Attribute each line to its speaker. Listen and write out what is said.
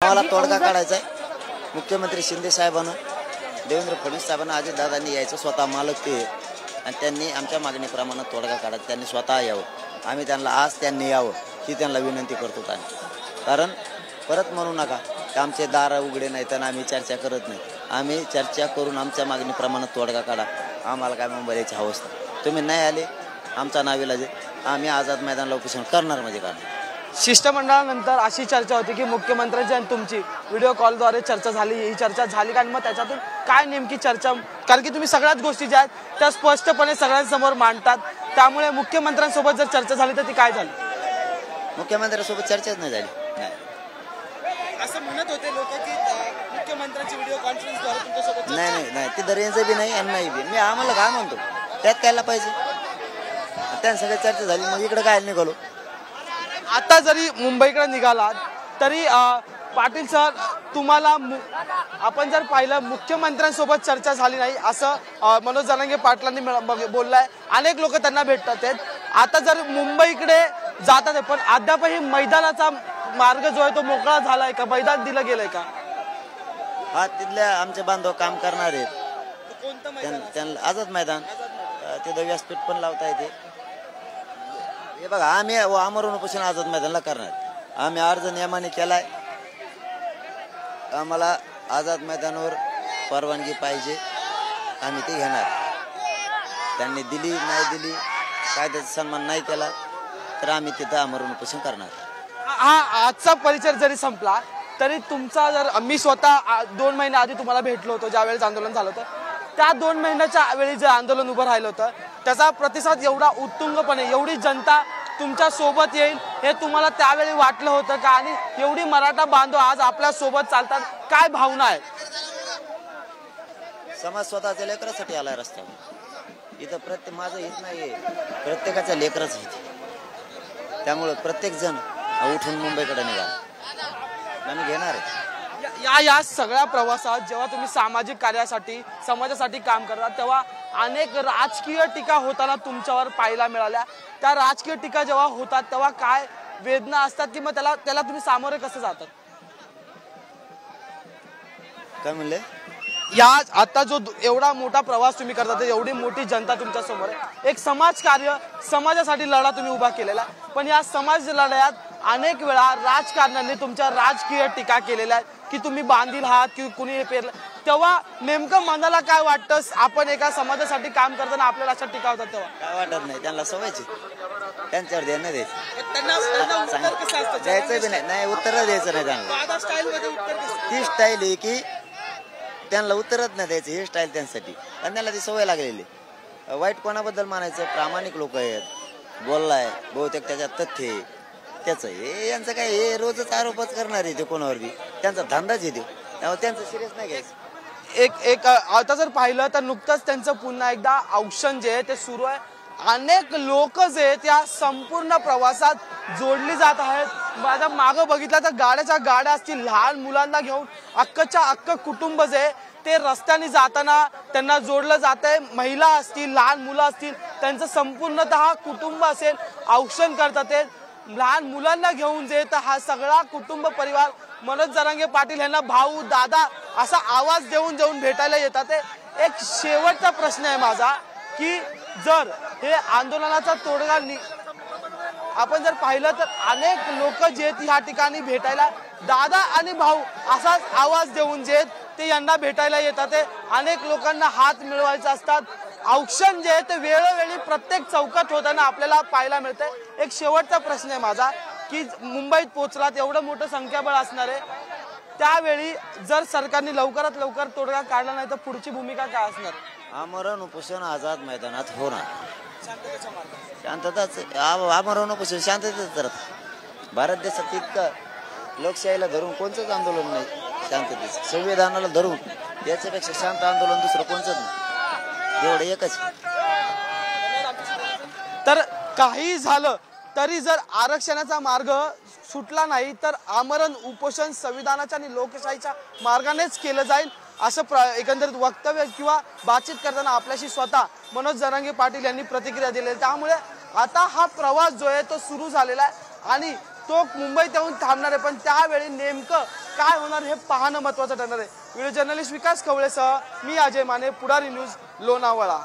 Speaker 1: मला तोडगा काढायचा आहे। मुख्यमंत्री शिंदे साहेबांना, देवेंद्र फडणवीस साहेबांना, अजितदादांनी यायचं, स्वतः मालक ते आणि त्यांनी आमच्या मागणीप्रमाणे तोडगा काढा, त्यांनी स्वतः यावं, आम्ही त्यांना आज त्यांनी यावं ही त्यांना विनंती करतो। कारण परत म्हणू नका की आमचे दार उघडे नाहीत आणि आम्ही चर्चा करत नाही। आम्ही चर्चा करून आमच्या मागणीप्रमाणे तोडगा काढा, आम्हाला काय मुंबईची अवस्था, तुम्ही नाही आले आमचा नाविलाज आहे, आम्ही आझाद मैदानाला उपोषण करणार म्हणजे करणार।
Speaker 2: शिष्टमंडळानंतर अशी चर्चा होती की मुख्यमंत्र्यांची आणि तुमची व्हिडिओ कॉलद्वारे चर्चा झाली, ही चर्चा झाली का? आणि मग त्याच्यातून काय नेमकी चर्चा, कारण की तुम्ही सगळ्याच गोष्टी ज्या आहेत त्या स्पष्टपणे सगळ्यांसमोर मांडतात, त्यामुळे मुख्यमंत्र्यांसोबत जर चर्चा झाली तर ती काय झाली?
Speaker 1: मुख्यमंत्र्यांसोबत चर्चाच नाही झाली, नाही
Speaker 2: असं म्हणत होते लोक की मुख्यमंत्र्यांची व्हिडिओ कॉन्फरन्सद्वारे तुमच्यासोबत
Speaker 1: नाही तिथं रेंज बी नाही आणि नाही बी, मी आम्हाला काय म्हणतो त्यात कायला पाहिजे, त्यांसगळं चर्चा झाली, मग इकडे काय निघालो।
Speaker 2: आता जरी मुंबईकडे निघालात तरी पाटील सर, तुम्हाला आपण जर पाहिलं मुख्यमंत्र्यांसोबत चर्चा झाली नाही असं मनोज जरांगे पाटलांनी बोललाय, अनेक लोक त्यांना भेटतात आहेत। आता जर मुंबईकडे जातात आहे पण अद्यापही मैदानाचा मार्ग जो आहे तो मोकळा झालाय का, मैदान दिलं गेलंय का?
Speaker 1: हा, तिथल्या आमचे बांधव काम करणार आहेत, त्यांना आझाद मैदान तिथं व्यासपीठ पण लावता येते। हे बघा, आम्ही आमरण उपोषण आझाद मैदानाला करणार, आम्ही अर्ज नियमाने केलाय, आम्हाला आझाद मैदानावर परवानगी पाहिजे, आम्ही ते घेणार। त्यांनी दिली नाही दिली, कायद्याचा सन्मान नाही केला तर आम्ही तिथं आमरण उपोषण करणार।
Speaker 2: हा आजचा परिचय जरी संपला तरी तुमचा जर, मी स्वतः 2 महिने आधी तुम्हाला भेटलो होतो ज्यावेळेस आंदोलन झालं होतं, त्या 2 महिन्याच्या वेळी जे आंदोलन उभं राहिलं होतं त्याचा प्रतिसाद एवढा उत्तुंगपणे, एवढी जनता तुमच्या सोबत येईल हे तुम्हाला त्यावेळी वाटलं होतं का? आणि एवढी मराठा बांधव आज आपल्या सोबत चालतात, काय भावना आहे?
Speaker 1: समाज स्वतःच्या लेकरासाठी आलाय रस्त्यावर, इथं माझं हित नाहीये, प्रत्येकाच्या लेकरच हित, त्यामुळे प्रत्येक जण उठून मुंबईकडे निघाला, आम्ही घेणार आहे।
Speaker 2: या सगळ्या प्रवासात जेव्हा तुम्ही सामाजिक कार्यासाठी, समाजासाठी काम करता तेव्हा अनेक राजकीय टीका होताना तुमच्यावर पाहायला मिळाल्या, त्या राजकीय टीका जेव्हा होतात तेव्हा काय वेदना असतात की मग त्याला तुम्ही सामोरे कसं जातात?
Speaker 1: काय म्हणले?
Speaker 2: या आता जो एवढा मोठा प्रवास तुम्ही करता, एवढी मोठी जनता तुमच्या समोर आहे, एक समाज कार्य, समाजासाठी लढा तुम्ही उभा केलेला, पण या समाज लढ्यात अनेक वेळा राजकारण्यांनी तुमच्या राजकीय टीका केलेल्या आहेत की तुम्ही बांधील आहात की कुणी हे पेरलं, तेव्हा नेमकं मनाला काय वाटतं? आपण एका समाजासाठी काम करताना आपल्याला अशा टीका होतात तेव्हा
Speaker 1: काय वाटत नाही, त्यांना सवयची, त्यांच्यावर देणं द्यायचं,
Speaker 2: द्यायचं
Speaker 1: बी नाही, उत्तर द्यायचं नाही त्यांना, ती स्टाईल आहे की त्यांना उत्तरच नाही द्यायचं, ही स्टाईल त्यांच्यासाठी, आणि त्यांना ती सवय लागलेली। वाईट कोणाबद्दल मानायचं, प्रामाणिक लोक आहेत, बोललाय बहुतेक त्याच्यात तथ्य आहे त्याचं, हे यांचं काय, हे रोजच आरोपच करणार आहे ते कोणावर बी, त्यांचा धंदाच येतो, त्यामुळे त्यांचं सिरियस नाही घ्यायचं।
Speaker 2: एक आता जर पाहिलं तर नुकतंच त्यांचं पुन्हा एकदा औक्षण जे आहे ते सुरू आहे, अनेक लोक जे त्या संपूर्ण प्रवासात जोडली जात आहेत। माझ्या मागं बघितलं तर गाड्याच्या गाड्या असतील, लहान मुलांना घेऊन अख्खच्या अख्खं कुटुंब जे ते रस्त्याने जाताना त्यांना जोडलं जात आहे, महिला असतील, लहान मुलं असतील, त्यांचं संपूर्णतः कुटुंब असेल औक्षण करतात ते, लहान मुलांना घेऊन जे तर हा सगळा कुटुंब परिवार मनोज जरांगे पाटील यांना भाऊ, दादा असा आवाज देऊन भेटायला येतात। एक शेवटचा प्रश्न आहे माझा की जर हे आंदोलनाचा तोडगा आपण जर पाहिलं तर अनेक लोक जे ह्या ठिकाणी भेटायला दादा आणि भाऊ असाच आवाज देऊन जे ते यांना भेटायला येतात, अनेक लोकांना हात मिळवायचे असतात, औक्षण जे ते वेळोवेळी प्रत्येक चौकात होताना आपल्याला पाहायला मिळतंय। एक शेवटचा प्रश्न आहे माझा की मुंबईत पोहोचलात, एवढं मोठं संख्याबळ असणार आहे, त्यावेळी जर सरकारने लवकरात लवकर तोडगा काढला नाही तर पुढची भूमिका काय असणार?
Speaker 1: आमरण उपोषण आझाद मैदानात होणार, शांतताच आमरण उपोषण शांततेच करत। भारत देशात इतकं लोकशाहीला धरून कोणतंच आंदोलन नाही, शांततेच संविधानाला धरून याच्यापेक्षा शांत आंदोलन दुसरं कोणतंच नाही, एवढं एकच।
Speaker 2: तर काही झालं तरी जर आरक्षणाचा मार्ग सुटला नाही तर आमरण उपोषण संविधानाच्या आणि लोकशाहीच्या मार्गानेच केलं जाईल असं एकंदरीत वक्तव्य किंवा बातचीत करताना आपल्याशी स्वतः मनोज जरांगे पाटील यांनी प्रतिक्रिया दिली। त्यामुळे आता हा प्रवास जो आहे तो सुरू झालेला आहे आणि तो मुंबईत येऊन थांबणार आहे, पण त्यावेळी नेमकं काय होणार हे पाहणं महत्त्वाचं ठरणार आहे. व्हिडिओ जर्नलिस्ट विकास खवळेसह मी अजय माने, पुढारी न्यूज, लोणावळा.